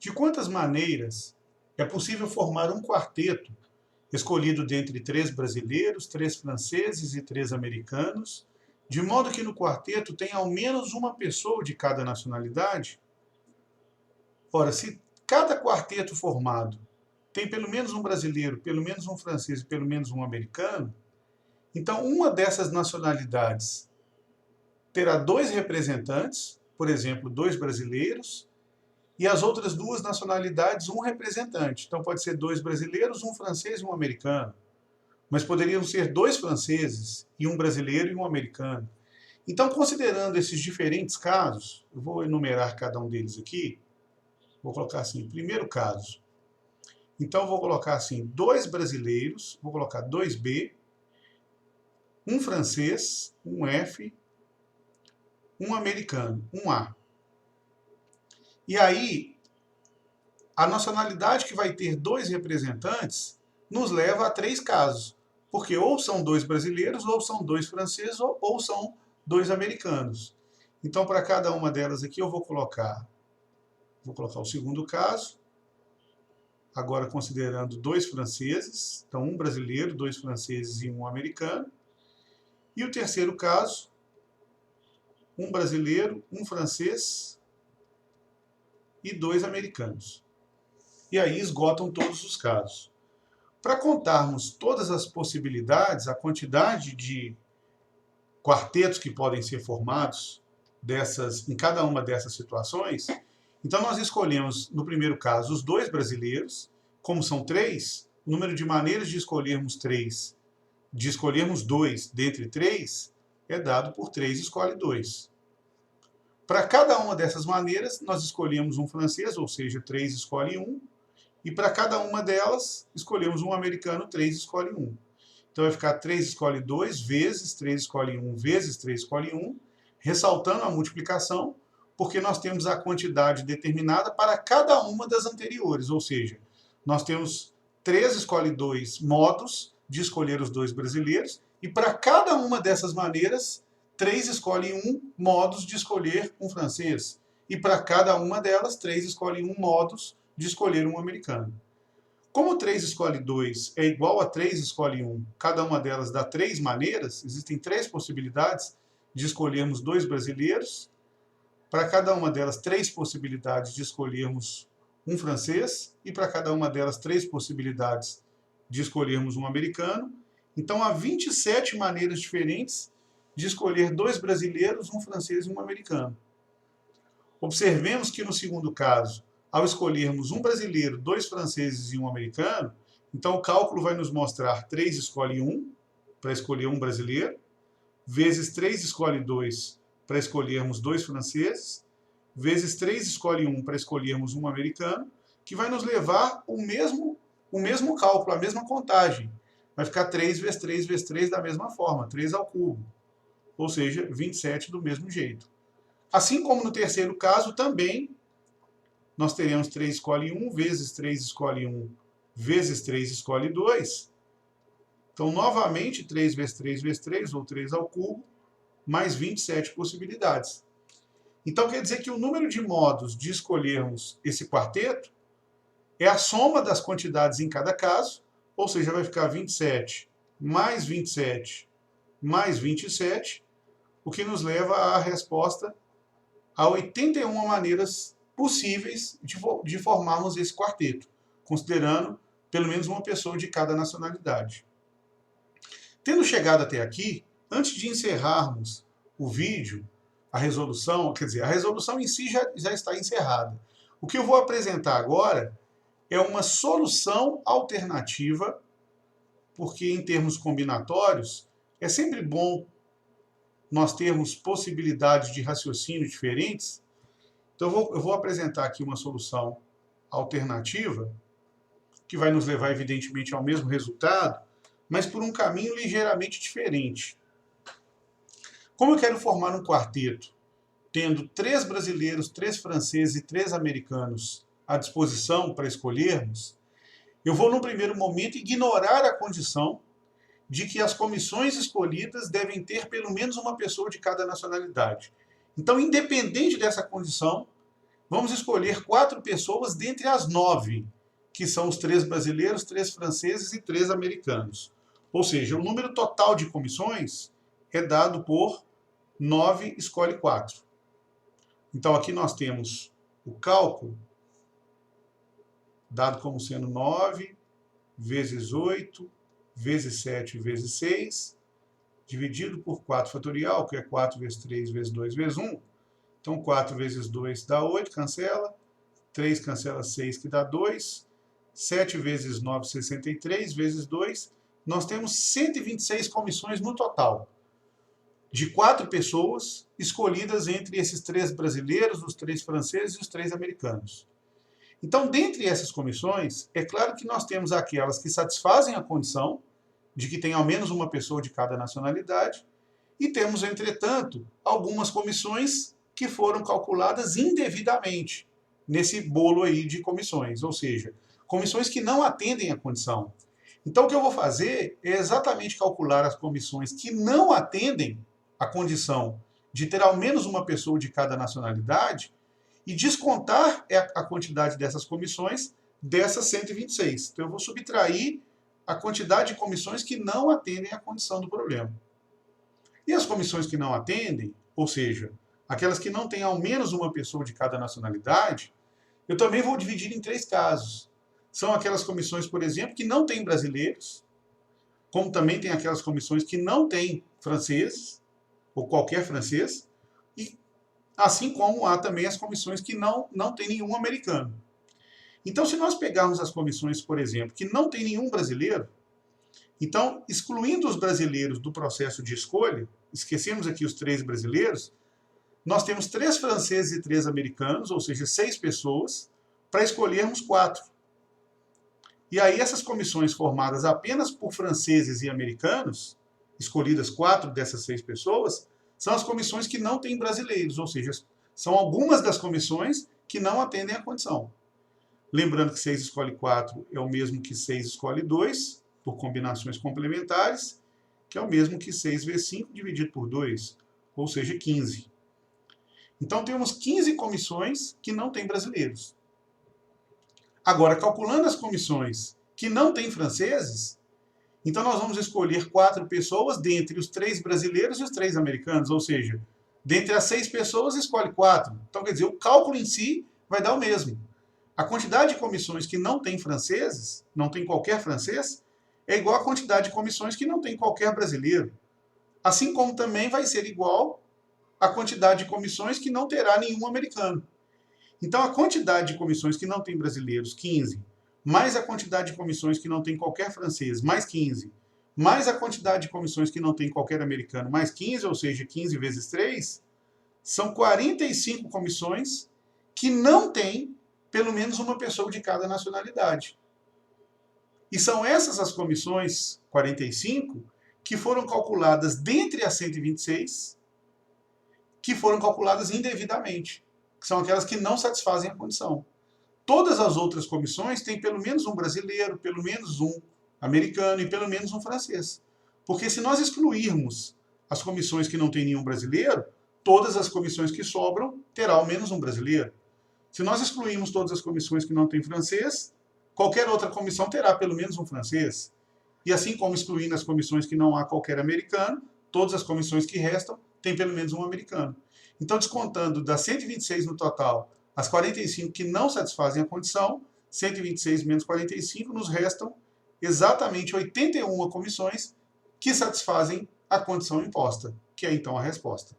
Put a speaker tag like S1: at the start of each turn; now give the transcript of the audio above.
S1: De quantas maneiras é possível formar um quarteto escolhido dentre 3 brasileiros, 3 franceses e 3 americanos, de modo que no quarteto tem ao menos uma pessoa de cada nacionalidade? Ora, se cada quarteto formado tem pelo menos um brasileiro, pelo menos um francês e pelo menos um americano, então uma dessas nacionalidades terá 2 representantes, por exemplo, 2 brasileiros, e as outras 2 nacionalidades, um representante. Então pode ser 2 brasileiros, um francês e um americano. Mas poderiam ser 2 franceses e um brasileiro e um americano. Então, considerando esses diferentes casos, eu vou enumerar cada um deles aqui. Vou colocar assim, primeiro caso. Então, vou colocar assim, 2 brasileiros, vou colocar 2B, um francês, um F, um americano, um A. E aí, a nacionalidade que vai ter 2 representantes nos leva a 3 casos. Porque ou são 2 brasileiros, ou são 2 franceses, ou são 2 americanos. Então, para cada uma delas aqui, eu vou colocar o segundo caso. Agora, considerando 2 franceses. Então, um brasileiro, 2 franceses e um americano. E o terceiro caso, um brasileiro, um francês e 2 americanos. E aí esgotam todos os casos. Para contarmos todas as possibilidades, a quantidade de quartetos que podem ser formados em cada uma dessas situações, então nós escolhemos, no primeiro caso, os 2 brasileiros. Como são 3, o número de maneiras de escolhermos 2 dentre 3, é dado por 3 escolhe 2. Para cada uma dessas maneiras, nós escolhemos um francês, ou seja, 3 escolhe 1. E para cada uma delas, escolhemos um americano, 3 escolhe 1. Então vai ficar 3 escolhe 2 vezes 3 escolhe 1 vezes 3 escolhe 1, ressaltando a multiplicação, porque nós temos a quantidade determinada para cada uma das anteriores. Ou seja, nós temos 3 escolhe 2 modos de escolher os 2 brasileiros, e para cada uma dessas maneiras, 3 escolhe 1 modos de escolher um francês. E para cada uma delas, 3 escolhe 1 modos de escolher um americano. Como 3 escolhe 2 é igual a 3 escolhe 1, cada uma delas dá 3 maneiras, existem 3 possibilidades de escolhermos 2 brasileiros, para cada uma delas 3 possibilidades de escolhermos um francês, e para cada uma delas 3 possibilidades de escolhermos um americano. Então há 27 maneiras diferentes de escolher 2 brasileiros, um francês e um americano. Observemos que no segundo caso, ao escolhermos um brasileiro, 2 franceses e um americano, então o cálculo vai nos mostrar 3 escolhe 1 para escolher um brasileiro, vezes 3 escolhe 2 para escolhermos 2 franceses, vezes 3 escolhe 1 para escolhermos um americano, que vai nos levar o mesmo cálculo, a mesma contagem. Vai ficar 3 vezes 3 vezes 3 da mesma forma, 3 ao cubo, ou seja, 27 do mesmo jeito. Assim como no terceiro caso, também nós teremos 3 escolhe 1 vezes 3 escolhe 1 vezes 3 escolhe 2. Então, novamente, 3 vezes 3 vezes 3, ou 3 ao cubo, mais 27 possibilidades. Então, quer dizer que o número de modos de escolhermos esse quarteto é a soma das quantidades em cada caso, ou seja, vai ficar 27 mais 27 mais 27, o que nos leva à resposta a 81 maneiras possíveis de formarmos esse quarteto, considerando pelo menos uma pessoa de cada nacionalidade. Tendo chegado até aqui, antes de encerrarmos o vídeo, a resolução em si já está encerrada. O que eu vou apresentar agora é uma solução alternativa, porque em termos combinatórios, é sempre bom nós termos possibilidades de raciocínio diferentes. Então eu vou apresentar aqui uma solução alternativa, que vai nos levar, evidentemente, ao mesmo resultado, mas por um caminho ligeiramente diferente. Como eu quero formar um quarteto, tendo 3 brasileiros, 3 franceses e 3 americanos à disposição para escolhermos, eu vou, no primeiro momento, ignorar a condição de que as comissões escolhidas devem ter pelo menos uma pessoa de cada nacionalidade. Então, independente dessa condição, vamos escolher 4 pessoas dentre as 9, que são os 3 brasileiros, 3 franceses e 3 americanos. Ou seja, o número total de comissões é dado por 9 escolhe 4. Então aqui nós temos o cálculo dado como sendo 9 vezes 8 vezes 7 vezes 6, dividido por 4 fatorial, que é 4 vezes 3 vezes 2 vezes 1. Então 4 vezes 2 dá 8, cancela. 3 cancela 6, que dá 2. 7 vezes 9, 63, vezes 2. Nós temos 126 comissões no total, de 4 pessoas escolhidas entre esses 3 brasileiros, os 3 franceses e os 3 americanos. Então, dentre essas comissões, é claro que nós temos aquelas que satisfazem a condição de que tem ao menos uma pessoa de cada nacionalidade, e temos, entretanto, algumas comissões que foram calculadas indevidamente nesse bolo aí de comissões, ou seja, comissões que não atendem à condição. Então, o que eu vou fazer é exatamente calcular as comissões que não atendem à condição de ter ao menos uma pessoa de cada nacionalidade e descontar a quantidade dessas comissões dessas 126. Então, eu vou subtrair a quantidade de comissões que não atendem à condição do problema. E as comissões que não atendem, ou seja, aquelas que não têm ao menos uma pessoa de cada nacionalidade, eu também vou dividir em 3 casos. São aquelas comissões, por exemplo, que não têm brasileiros, como também tem aquelas comissões que não têm franceses, ou qualquer francês, e assim como há também as comissões que não têm nenhum americano. Então, se nós pegarmos as comissões, por exemplo, que não tem nenhum brasileiro, então, excluindo os brasileiros do processo de escolha, esquecemos aqui os 3 brasileiros, nós temos 3 franceses e 3 americanos, ou seja, 6 pessoas, para escolhermos 4. E aí essas comissões formadas apenas por franceses e americanos, escolhidas 4 dessas 6 pessoas, são as comissões que não têm brasileiros, ou seja, são algumas das comissões que não atendem à condição. Lembrando que 6 escolhe 4 é o mesmo que 6 escolhe 2, por combinações complementares, que é o mesmo que 6 vezes 5 dividido por 2, ou seja, 15. Então temos 15 comissões que não têm brasileiros. Agora, calculando as comissões que não têm franceses, então nós vamos escolher 4 pessoas dentre os 3 brasileiros e os 3 americanos, ou seja, dentre as 6 pessoas escolhe 4. Então, quer dizer, o cálculo em si vai dar o mesmo. A quantidade de comissões que não têm franceses, não tem qualquer francês, é igual à quantidade de comissões que não tem qualquer brasileiro. Assim como também vai ser igual à quantidade de comissões que não terá nenhum americano. Então, a quantidade de comissões que não tem brasileiros, 15, mais a quantidade de comissões que não tem qualquer francês, mais 15, mais a quantidade de comissões que não tem qualquer americano, mais 15, ou seja, 15 vezes 3, são 45 comissões que não têm pelo menos uma pessoa de cada nacionalidade. E são essas as comissões, 45, que foram calculadas dentre as 126, que foram calculadas indevidamente, que são aquelas que não satisfazem a condição. Todas as outras comissões têm pelo menos um brasileiro, pelo menos um americano e pelo menos um francês. Porque se nós excluirmos as comissões que não têm nenhum brasileiro, todas as comissões que sobram terá ao menos um brasileiro. Se nós excluirmos todas as comissões que não têm francês, qualquer outra comissão terá pelo menos um francês. E assim como excluindo as comissões que não há qualquer americano, todas as comissões que restam têm pelo menos um americano. Então, descontando das 126 no total, as 45 que não satisfazem a condição, 126 menos 45, nos restam exatamente 81 comissões que satisfazem a condição imposta, que é então a resposta.